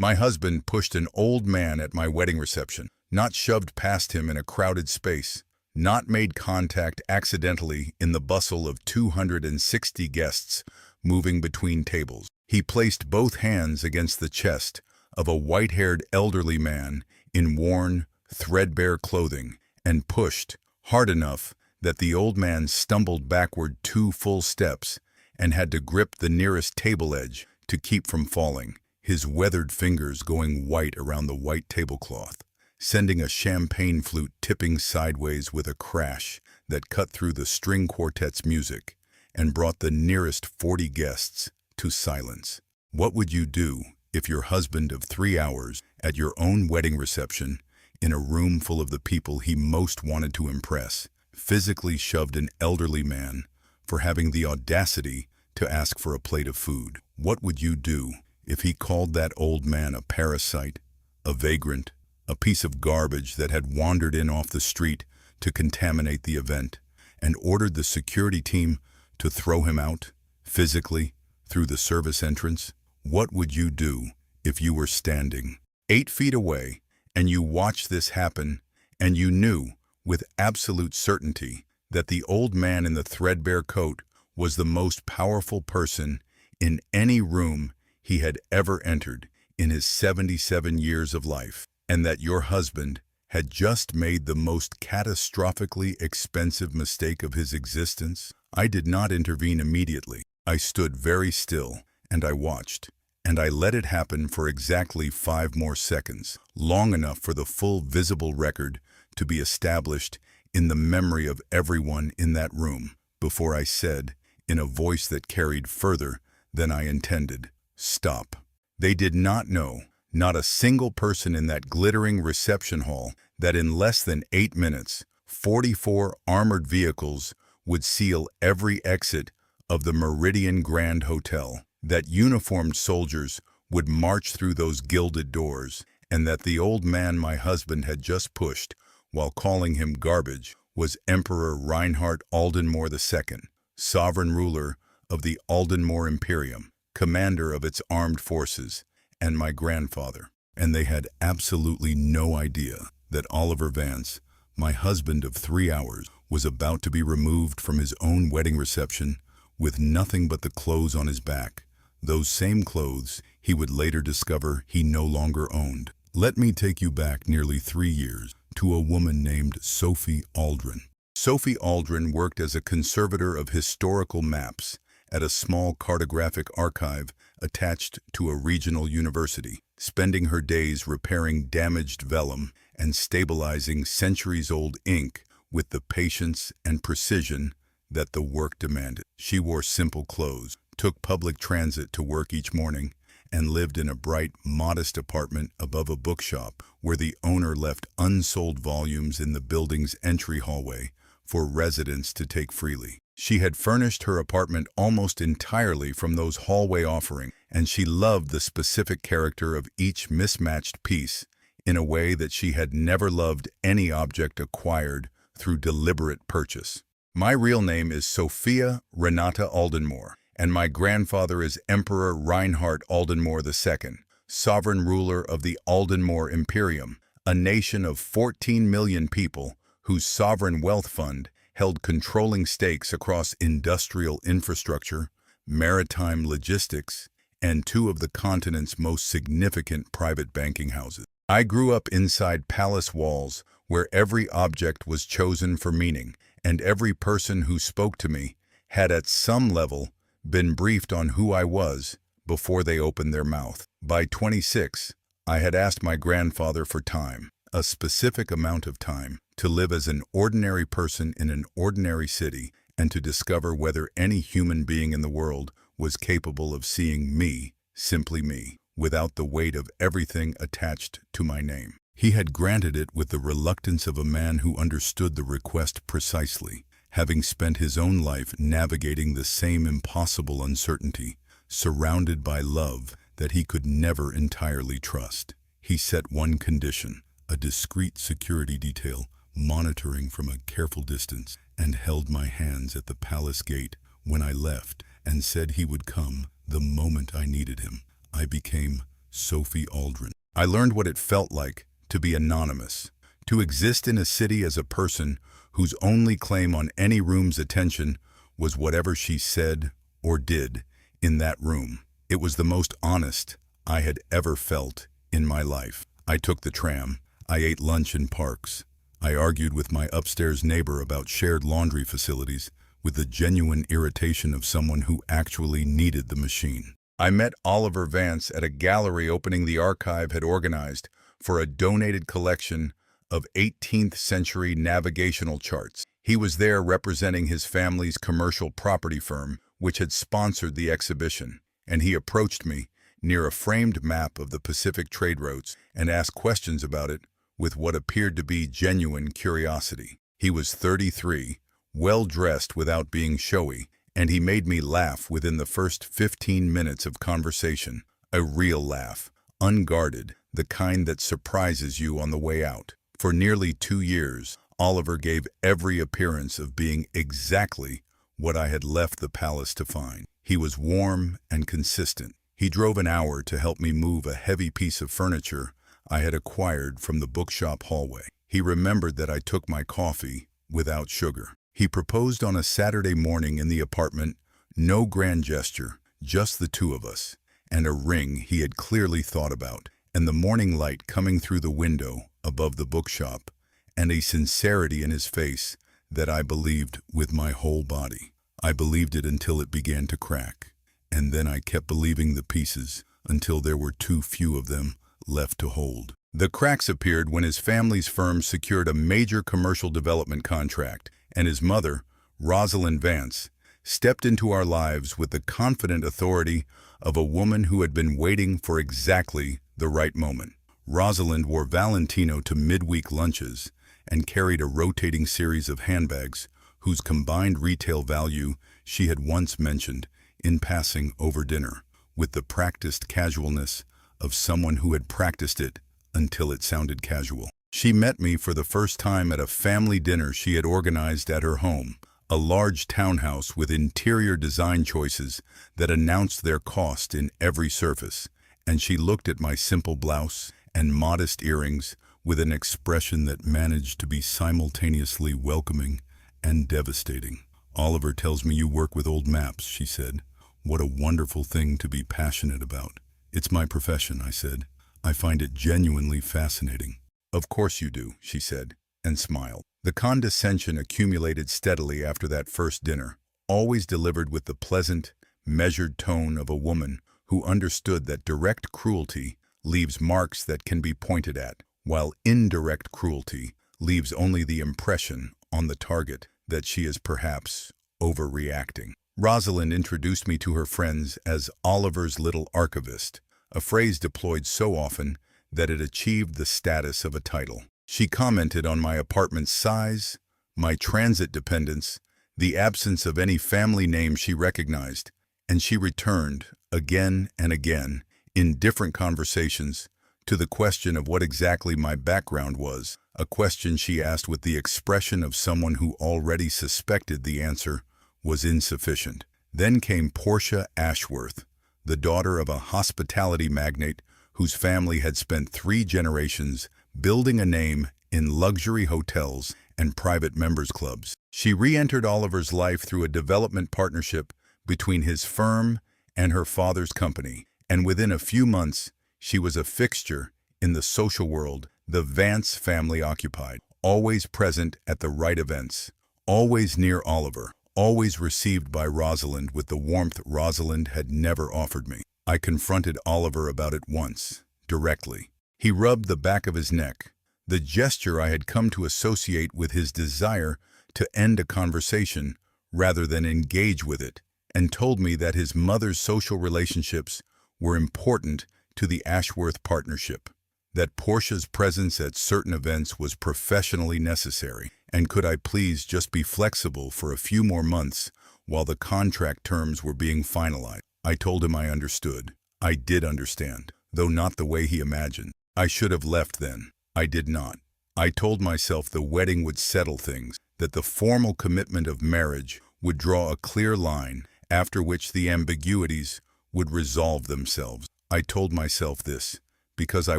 My husband pushed an old man at my wedding reception, not shoved past him in a crowded space, not made contact accidentally in the bustle of 260 guests moving between tables. He placed both hands against the chest of a white-haired elderly man in worn, threadbare clothing and pushed hard enough that the old man stumbled backward 2 full steps and had to grip the nearest table edge to keep from falling, his weathered fingers going white around the white tablecloth, sending a champagne flute tipping sideways with a crash that cut through the string quartet's music and brought the nearest 40 guests to silence. What would you do if your husband of 3 hours at your own wedding reception, in a room full of the people he most wanted to impress, physically shoved an elderly man for having the audacity to ask for a plate of food? What would you do if he called that old man a parasite, a vagrant, a piece of garbage that had wandered in off the street to contaminate the event, and ordered the security team to throw him out, physically, through the service entrance? What would you do if you were standing 8 feet away and you watched this happen and you knew with absolute certainty that the old man in the threadbare coat was the most powerful person in any room he had ever entered in his 77 years of life, and that your husband had just made the most catastrophically expensive mistake of his existence? I did not intervene immediately. I stood very still, and I watched, and I let it happen for exactly 5 more seconds, long enough for the full visible record to be established in the memory of everyone in that room, before I said, in a voice that carried further than I intended, "Stop." They did not know, not a single person in that glittering reception hall, that in less than 8 minutes, 44 armored vehicles would seal every exit of the Meridian Grand Hotel, that uniformed soldiers would march through those gilded doors, and that the old man my husband had just pushed, while calling him garbage, was Emperor Reinhard Aldenmore II, sovereign ruler of the Aldenmore Imperium, commander of its armed forces, and my grandfather. And they had absolutely no idea that Oliver Vance, my husband of 3 hours, was about to be removed from his own wedding reception with nothing but the clothes on his back, those same clothes he would later discover he no longer owned. Let me take you back nearly 3 years to a woman named Sophie Aldrin. Sophie Aldrin worked as a conservator of historical maps at a small cartographic archive attached to a regional university, spending her days repairing damaged vellum and stabilizing centuries-old ink with the patience and precision that the work demanded. She wore simple clothes, took public transit to work each morning, and lived in a bright, modest apartment above a bookshop where the owner left unsold volumes in the building's entry hallway for residents to take freely. She had furnished her apartment almost entirely from those hallway offerings, and she loved the specific character of each mismatched piece in a way that she had never loved any object acquired through deliberate purchase. My real name is Sophia Renata Aldenmore, and my grandfather is Emperor Reinhard Aldenmore II, sovereign ruler of the Aldenmore Imperium, a nation of 14 million people whose sovereign wealth fund held controlling stakes across industrial infrastructure, maritime logistics, and 2 of the continent's most significant private banking houses. I grew up inside palace walls where every object was chosen for meaning, and every person who spoke to me had at some level been briefed on who I was before they opened their mouth. By 26, I had asked my grandfather for time, a specific amount of time, to live as an ordinary person in an ordinary city and to discover whether any human being in the world was capable of seeing me, simply me, without the weight of everything attached to my name. He had granted it with the reluctance of a man who understood the request precisely, having spent his own life navigating the same impossible uncertainty, surrounded by love that he could never entirely trust. He set one condition, a discreet security detail monitoring from a careful distance, and held my hands at the palace gate when I left, and said he would come the moment I needed him. I became Sophie Aldrin. I learned what it felt like to be anonymous, to exist in a city as a person whose only claim on any room's attention was whatever she said or did in that room. It was the most honest I had ever felt in my life. I took the tram. I ate lunch in parks. I argued with my upstairs neighbor about shared laundry facilities with the genuine irritation of someone who actually needed the machine. I met Oliver Vance at a gallery opening the archive had organized for a donated collection of 18th century navigational charts. He was there representing his family's commercial property firm, which had sponsored the exhibition, and he approached me near a framed map of the Pacific trade routes and asked questions about it with what appeared to be genuine curiosity. He was 33, well-dressed without being showy, and he made me laugh within the first 15 minutes of conversation. A real laugh, unguarded, the kind that surprises you on the way out. For nearly 2 years, Oliver gave every appearance of being exactly what I had left the palace to find. He was warm and consistent. He drove an hour to help me move a heavy piece of furniture I had acquired from the bookshop hallway. He remembered that I took my coffee without sugar. He proposed on a Saturday morning in the apartment, no grand gesture, just the two of us, and a ring he had clearly thought about, and the morning light coming through the window above the bookshop, and a sincerity in his face that I believed with my whole body. I believed it until it began to crack, and then I kept believing the pieces until there were too few of them left to hold. The cracks appeared when his family's firm secured a major commercial development contract, and his mother, Rosalind Vance, stepped into our lives with the confident authority of a woman who had been waiting for exactly the right moment. Rosalind wore Valentino to midweek lunches and carried a rotating series of handbags whose combined retail value she had once mentioned in passing over dinner, with the practiced casualness of someone who had practiced it until it sounded casual. She met me for the first time at a family dinner she had organized at her home, a large townhouse with interior design choices that announced their cost in every surface, and she looked at my simple blouse and modest earrings with an expression that managed to be simultaneously welcoming and devastating. "Oliver tells me you work with old maps," she said. "What a wonderful thing to be passionate about." "It's my profession," I said. "I find it genuinely fascinating." "Of course you do," she said, and smiled. The condescension accumulated steadily after that first dinner, always delivered with the pleasant, measured tone of a woman who understood that direct cruelty leaves marks that can be pointed at, while indirect cruelty leaves only the impression on the target that she is perhaps overreacting. Rosalind introduced me to her friends as Oliver's little archivist, a phrase deployed so often that it achieved the status of a title. She commented on my apartment's size, my transit dependence, the absence of any family name she recognized, and she returned, again and again, in different conversations, to the question of what exactly my background was, a question she asked with the expression of someone who already suspected the answer was insufficient. Then came Portia Ashworth, the daughter of a hospitality magnate whose family had spent 3 generations building a name in luxury hotels and private members' clubs. She re-entered Oliver's life through a development partnership between his firm and her father's company, and within a few months, she was a fixture in the social world the Vance family occupied, always present at the right events, always near Oliver, always received by Rosalind with the warmth Rosalind had never offered me. I confronted Oliver about it once, directly. He rubbed the back of his neck, the gesture I had come to associate with his desire to end a conversation rather than engage with it, and told me that his mother's social relationships were important to the Ashworth partnership, that Portia's presence at certain events was professionally necessary, and could I please just be flexible for a few more months while the contract terms were being finalized. I told him I understood. I did understand, though not the way he imagined. I should have left then. I did not. I told myself the wedding would settle things, that the formal commitment of marriage would draw a clear line after which the ambiguities would resolve themselves. I told myself this because I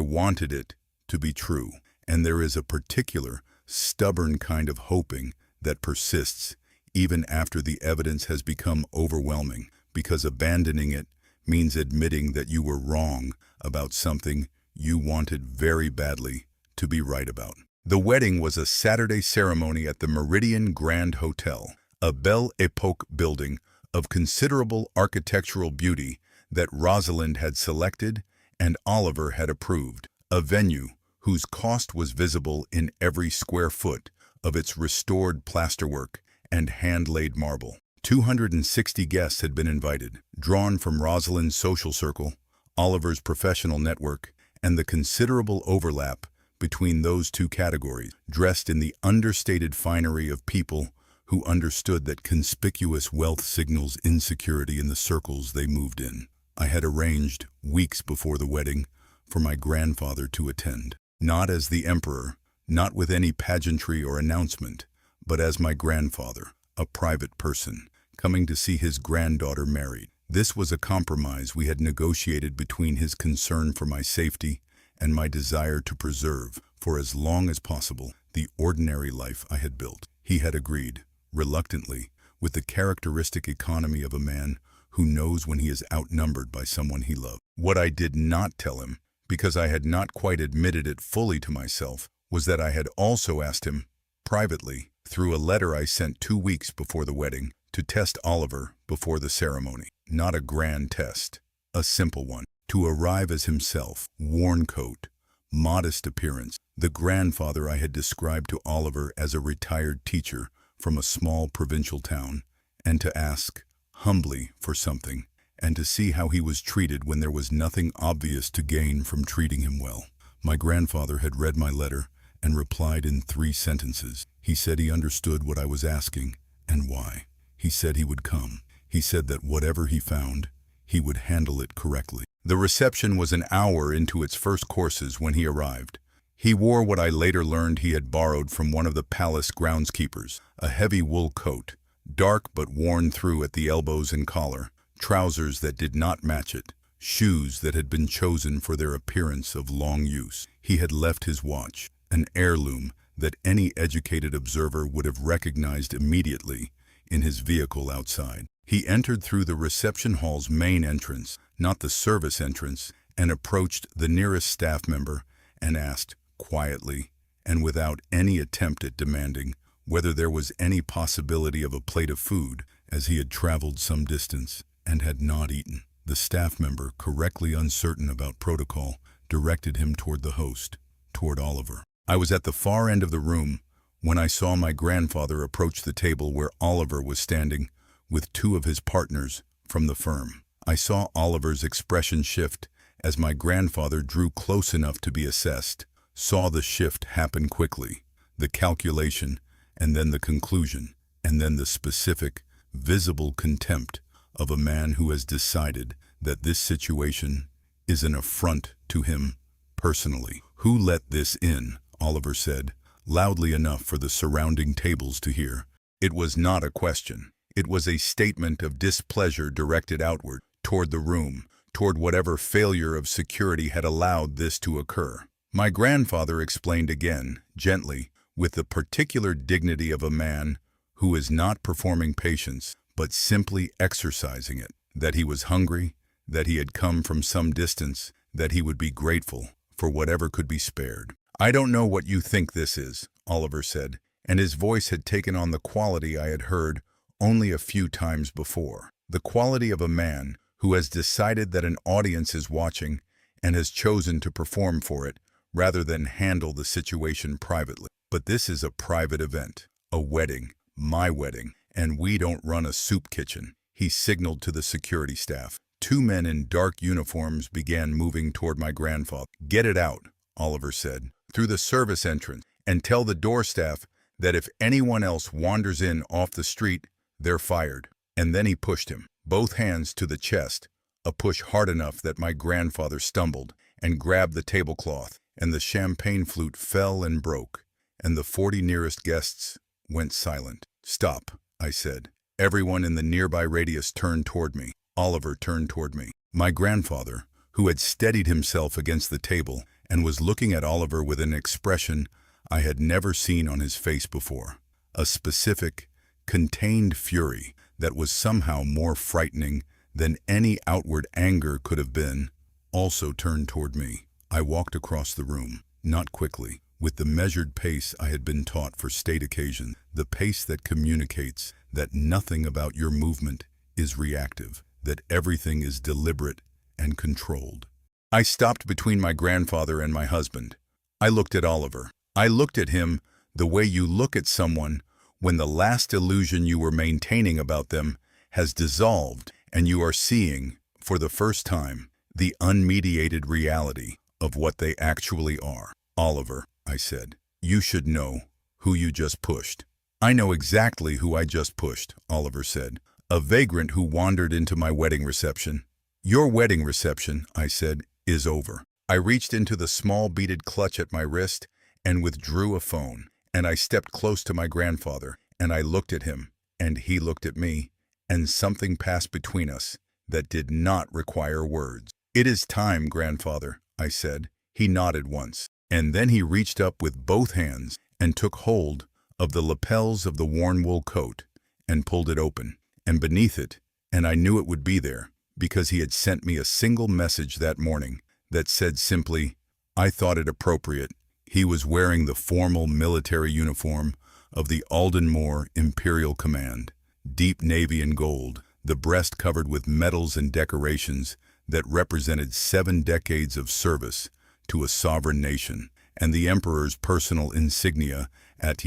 wanted it to be true. And there is a particular, stubborn kind of hoping that persists even after the evidence has become overwhelming, because abandoning it means admitting that you were wrong about something you wanted very badly to be right about. The wedding was a Saturday ceremony at the Meridian Grand Hotel, a Belle Epoque building of considerable architectural beauty that Rosalind had selected and Oliver had approved, a venue whose cost was visible in every square foot of its restored plasterwork and hand-laid marble. 260 guests had been invited, drawn from Rosalind's social circle, Oliver's professional network, and the considerable overlap between those two categories, dressed in the understated finery of people who understood that conspicuous wealth signals insecurity in the circles they moved in. I had arranged, weeks before the wedding, for my grandfather to attend. Not as the emperor, not with any pageantry or announcement, but as my grandfather, a private person, coming to see his granddaughter married. This was a compromise we had negotiated between his concern for my safety and my desire to preserve, for as long as possible, the ordinary life I had built. He had agreed, reluctantly, with the characteristic economy of a man who knows when he is outnumbered by someone he loved. What I did not tell him, because I had not quite admitted it fully to myself, was that I had also asked him, privately, through a letter I sent 2 weeks before the wedding, to test Oliver before the ceremony. Not a grand test, a simple one. To arrive as himself, worn coat, modest appearance, the grandfather I had described to Oliver as a retired teacher from a small provincial town, and to ask, humbly, for something, and to see how he was treated when there was nothing obvious to gain from treating him well. My grandfather had read my letter and replied in 3 sentences. He said he understood what I was asking and why. He said he would come. He said that whatever he found, he would handle it correctly. The reception was an hour into its first courses when he arrived. He wore what I later learned he had borrowed from one of the palace groundskeepers, a heavy wool coat, dark but worn through at the elbows and collar, trousers that did not match it, shoes that had been chosen for their appearance of long use. He had left his watch, an heirloom that any educated observer would have recognized immediately, in his vehicle outside. He entered through the reception hall's main entrance, not the service entrance, and approached the nearest staff member and asked, quietly, and without any attempt at demanding, whether there was any possibility of a plate of food, as he had traveled some distance and had not eaten. The staff member, correctly uncertain about protocol, directed him toward the host, toward Oliver. I was at the far end of the room when I saw my grandfather approach the table where Oliver was standing with 2 of his partners from the firm. I saw Oliver's expression shift as my grandfather drew close enough to be assessed, saw the shift happen quickly, the calculation, and then the conclusion, and then the specific, visible contempt of a man who has decided that this situation is an affront to him personally. "Who let this in?" Oliver said, loudly enough for the surrounding tables to hear. It was not a question. It was a statement of displeasure directed outward, toward the room, toward whatever failure of security had allowed this to occur. My grandfather explained again, gently, with the particular dignity of a man who is not performing patience, but simply exercising it, that he was hungry, that he had come from some distance, that he would be grateful for whatever could be spared. "I don't know what you think this is," Oliver said, and his voice had taken on the quality I had heard only a few times before. The quality of a man who has decided that an audience is watching and has chosen to perform for it rather than handle the situation privately. "But this is a private event, a wedding, my wedding, and we don't run a soup kitchen," he signaled to the security staff. 2 men in dark uniforms began moving toward my grandfather. "Get it out," Oliver said, "through the service entrance, and tell the door staff that if anyone else wanders in off the street, they're fired." And then he pushed him, both hands to the chest, a push hard enough that my grandfather stumbled and grabbed the tablecloth, and the champagne flute fell and broke, and the 40 nearest guests went silent. "Stop," I said. Everyone in the nearby radius turned toward me. Oliver turned toward me. My grandfather, who had steadied himself against the table and was looking at Oliver with an expression I had never seen on his face before. A specific, contained fury that was somehow more frightening than any outward anger could have been, also turned toward me. I walked across the room, not quickly, with the measured pace I had been taught for state occasions, the pace that communicates that nothing about your movement is reactive, that everything is deliberate and controlled. I stopped between my grandfather and my husband. I looked at Oliver. I looked at him the way you look at someone when the last illusion you were maintaining about them has dissolved and you are seeing, for the first time, the unmediated reality of what they actually are. Oliver, I said, you should know who you just pushed. I know exactly who I just pushed, Oliver said. A vagrant who wandered into my wedding reception. Your wedding reception, I said, is over. I reached into the small beaded clutch at my wrist and withdrew a phone, and I stepped close to my grandfather, and I looked at him, and he looked at me, and something passed between us that did not require words. It is time, grandfather, I said. He nodded once, and then he reached up with both hands and took hold of the lapels of the worn wool coat and pulled it open, and beneath it, and I knew it would be there, because he had sent me a single message that morning that said simply, I thought it appropriate. He was wearing the formal military uniform of the Aldenmore Imperial Command, deep navy and gold, the breast covered with medals and decorations that represented 7 decades of service to a sovereign nation, and the emperor's personal insignia at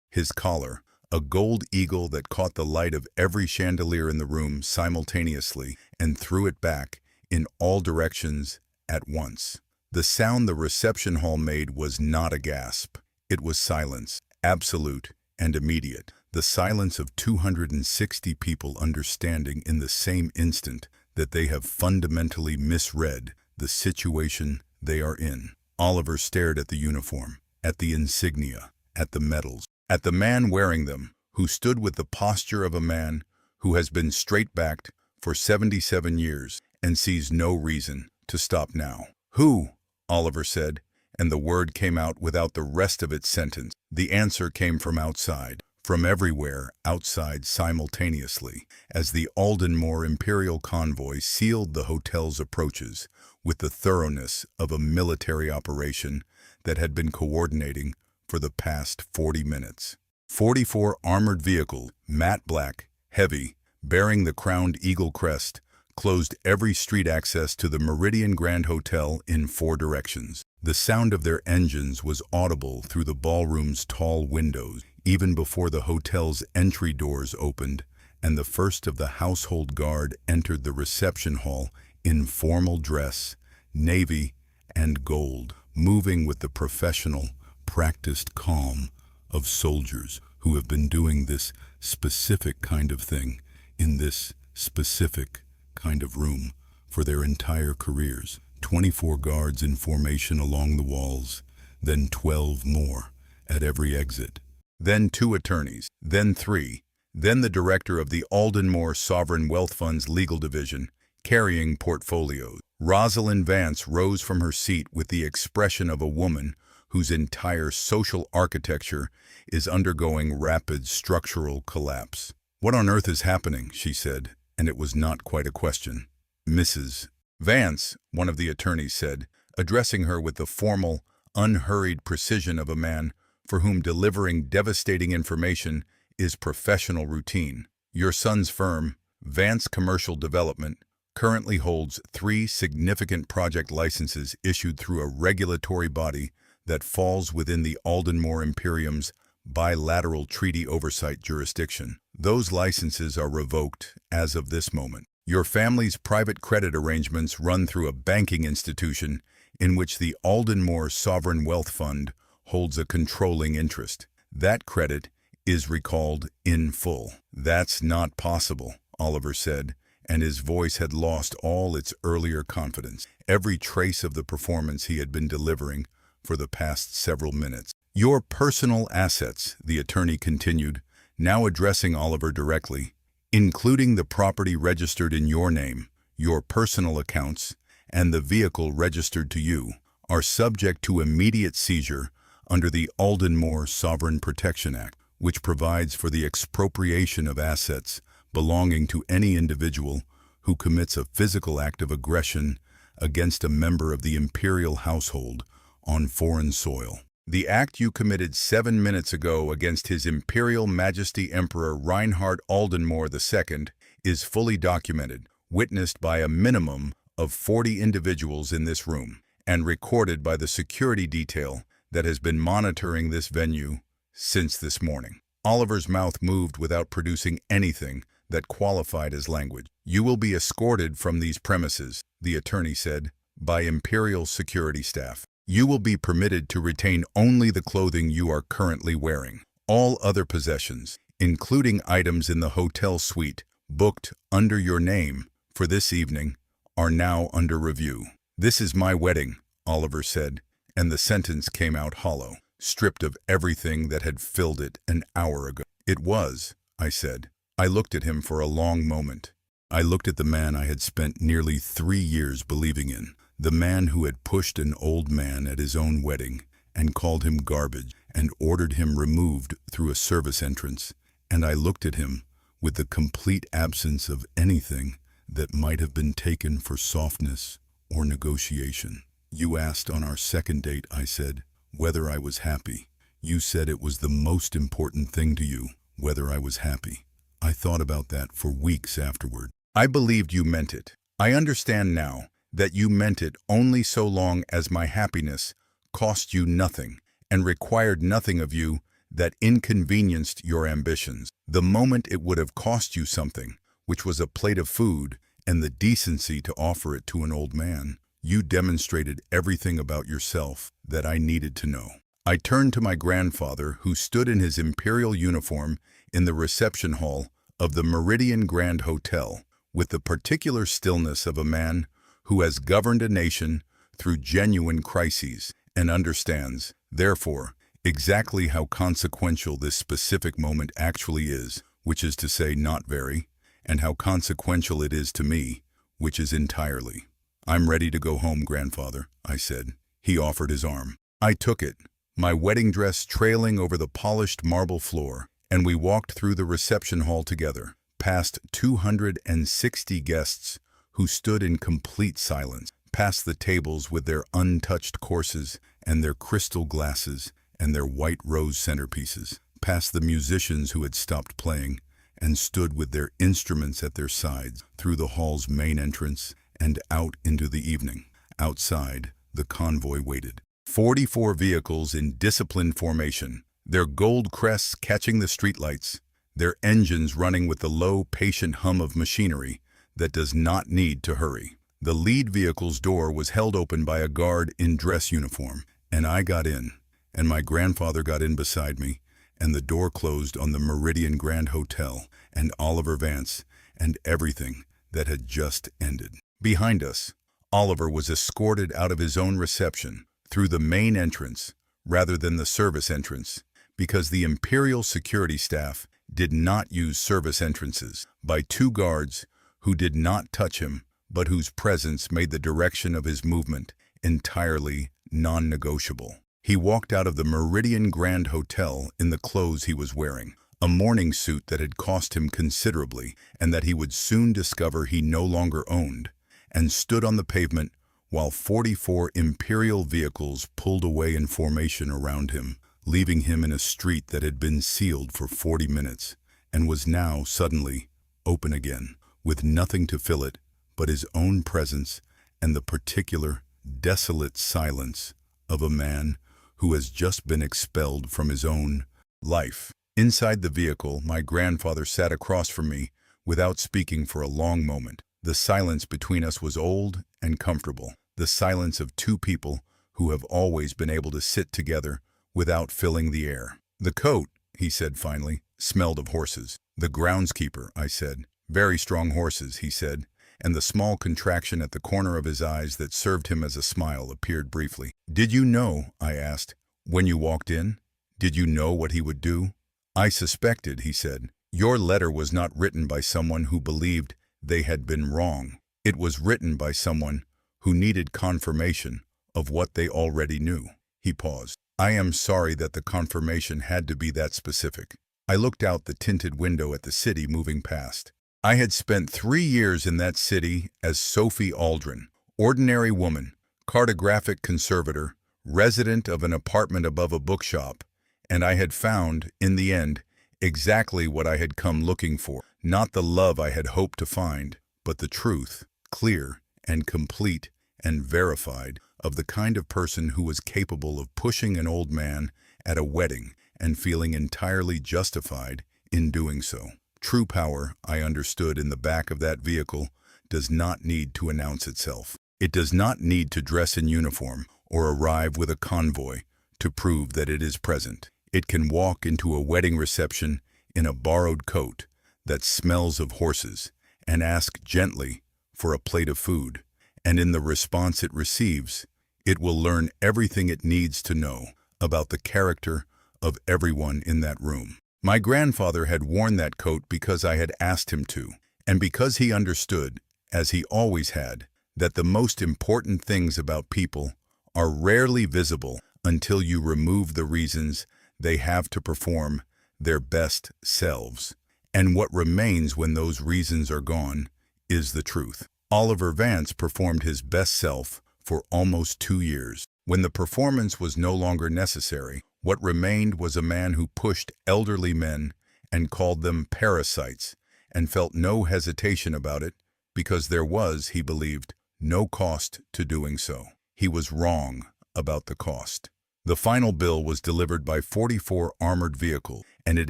his collar, a gold eagle that caught the light of every chandelier in the room simultaneously and threw it back in all directions at once. The sound the reception hall made was not a gasp. It was silence, absolute and immediate. The silence of 260 people understanding in the same instant that they have fundamentally misread the situation they are in. Oliver stared at the uniform, at the insignia, at the medals, at the man wearing them, who stood with the posture of a man who has been straight-backed for 77 years and sees no reason to stop now. Who? Oliver said, and the word came out without the rest of its sentence. The answer came from outside, from everywhere outside simultaneously, as the Aldenmore Imperial convoy sealed the hotel's approaches with the thoroughness of a military operation that had been coordinating for the past 40 minutes. 44 armored vehicles, matte black, heavy, bearing the crowned eagle crest, closed every street access to the Meridian Grand Hotel in 4 directions. The sound of their engines was audible through the ballroom's tall windows, even before the hotel's entry doors opened, and the first of the household guard entered the reception hall in formal dress, navy and gold, moving with the professional, practiced calm of soldiers who have been doing this specific kind of thing in this specific kind of room for their entire careers. 24 guards in formation along the walls, then 12 more at every exit. Then 2 attorneys, then 3, then the director of the Aldenmore Sovereign Wealth Fund's legal division, carrying portfolios. Rosalind Vance rose from her seat with the expression of a woman whose entire social architecture is undergoing rapid structural collapse. What on earth is happening, she said, and it was not quite a question. Mrs. Vance, one of the attorneys said, addressing her with the formal, unhurried precision of a man for whom delivering devastating information is professional routine. Your son's firm, Vance Commercial Development, currently holds 3 significant project licenses issued through a regulatory body that falls within the Aldenmore Imperium's bilateral treaty oversight jurisdiction. Those licenses are revoked as of this moment. Your family's private credit arrangements run through a banking institution in which the Aldenmore Sovereign Wealth Fund holds a controlling interest. That credit is recalled in full. That's not possible, Oliver said, and his voice had lost all its earlier confidence, every trace of the performance he had been delivering for the past several minutes. Your personal assets, the attorney continued, now addressing Oliver directly, including the property registered in your name, your personal accounts, and the vehicle registered to you are subject to immediate seizure under the Aldenmore Sovereign Protection Act, which provides for the expropriation of assets belonging to any individual who commits a physical act of aggression against a member of the imperial household on foreign soil. The act you committed 7 minutes ago against His Imperial Majesty Emperor Reinhard Aldenmore II is fully documented, witnessed by a minimum of 40 individuals in this room, and recorded by the security detail that has been monitoring this venue since this morning. Oliver's mouth moved without producing anything that qualified as language. You will be escorted from these premises, the attorney said, by Imperial security staff. You will be permitted to retain only the clothing you are currently wearing. All other possessions, including items in the hotel suite booked under your name for this evening, are now under review. This is my wedding, Oliver said, and the sentence came out hollow, stripped of everything that had filled it an hour ago. It was, I said. I looked at him for a long moment. I looked at the man I had spent nearly 3 years believing in, the man who had pushed an old man at his own wedding and called him garbage and ordered him removed through a service entrance, and I looked at him with the complete absence of anything that might have been taken for softness or negotiation. You asked on our second date, I said, whether I was happy. You said it was the most important thing to you, whether I was happy. I thought about that for weeks afterward. I believed you meant it. I understand now that you meant it only so long as my happiness cost you nothing and required nothing of you that inconvenienced your ambitions. The moment it would have cost you something, which was a plate of food and the decency to offer it to an old man, you demonstrated everything about yourself that I needed to know. I turned to my grandfather, who stood in his imperial uniform in the reception hall of the Meridian Grand Hotel, with the particular stillness of a man who has governed a nation through genuine crises and understands, therefore, exactly how consequential this specific moment actually is, which is to say not very, and how consequential it is to me, which is entirely. I'm ready to go home, grandfather, I said. He offered his arm. I took it, my wedding dress trailing over the polished marble floor, and we walked through the reception hall together, past 260 guests who stood in complete silence, past the tables with their untouched courses and their crystal glasses and their white rose centerpieces, past the musicians who had stopped playing and stood with their instruments at their sides, through the hall's main entrance and out into the evening. Outside, the convoy waited. 44 vehicles in disciplined formation, their gold crests catching the streetlights, their engines running with the low, patient hum of machinery that does not need to hurry. The lead vehicle's door was held open by a guard in dress uniform, and I got in, and my grandfather got in beside me, and the door closed on the Meridian Grand Hotel and Oliver Vance and everything that had just ended. Behind us, Oliver was escorted out of his own reception through the main entrance rather than the service entrance, because the Imperial security staff did not use service entrances, by 2 guards who did not touch him, but whose presence made the direction of his movement entirely non-negotiable. He walked out of the Meridian Grand Hotel in the clothes he was wearing, a morning suit that had cost him considerably and that he would soon discover he no longer owned, and stood on the pavement while 44 Imperial vehicles pulled away in formation around him, leaving him in a street that had been sealed for 40 minutes and was now suddenly open again, with nothing to fill it but his own presence and the particular, desolate silence of a man who has just been expelled from his own life. Inside the vehicle, my grandfather sat across from me without speaking for a long moment. The silence between us was old and comfortable, the silence of 2 people who have always been able to sit together without filling the air. The coat, he said finally, smelled of horses. The groundskeeper, I said. Very strong horses, he said, and the small contraction at the corner of his eyes that served him as a smile appeared briefly. Did you know, I asked, when you walked in? Did you know what he would do? I suspected, he said. Your letter was not written by someone who believed they had been wrong. It was written by someone who needed confirmation of what they already knew. He paused. I am sorry that the confirmation had to be that specific. I looked out the tinted window at the city moving past. I had spent 3 years in that city as Sophie Aldrin, ordinary woman, cartographic conservator, resident of an apartment above a bookshop, and I had found, in the end, exactly what I had come looking for. Not the love I had hoped to find, but the truth, clear and complete and verified, of the kind of person who was capable of pushing an old man at a wedding and feeling entirely justified in doing so. True power, I understood in the back of that vehicle, does not need to announce itself. It does not need to dress in uniform or arrive with a convoy to prove that it is present. It can walk into a wedding reception in a borrowed coat that smells of horses and ask gently for a plate of food, and in the response it receives, it will learn everything it needs to know about the character of everyone in that room. My grandfather had worn that coat because I had asked him to, and because he understood, as he always had, that the most important things about people are rarely visible until you remove the reasons they have to perform their best selves. And what remains when those reasons are gone is the truth. Oliver Vance performed his best self for almost 2 years. When the performance was no longer necessary, what remained was a man who pushed elderly men and called them parasites, and felt no hesitation about it because there was, he believed, no cost to doing so. He was wrong about the cost. The final bill was delivered by 44 armored vehicles, and it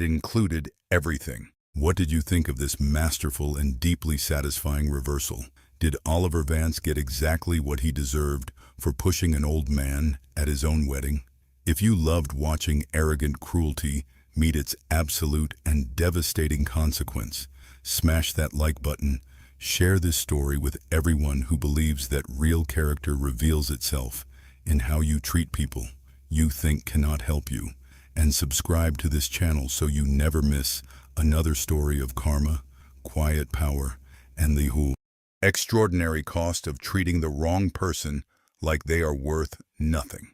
included everything. What did you think of this masterful and deeply satisfying reversal? Did Oliver Vance get exactly what he deserved for pushing an old man at his own wedding? If you loved watching arrogant cruelty meet its absolute and devastating consequence, smash that like button. Share this story with everyone who believes that real character reveals itself in how you treat people you think cannot help you. And subscribe to this channel so you never miss another story of karma, quiet power, and the extraordinary cost of treating the wrong person like they are worth nothing.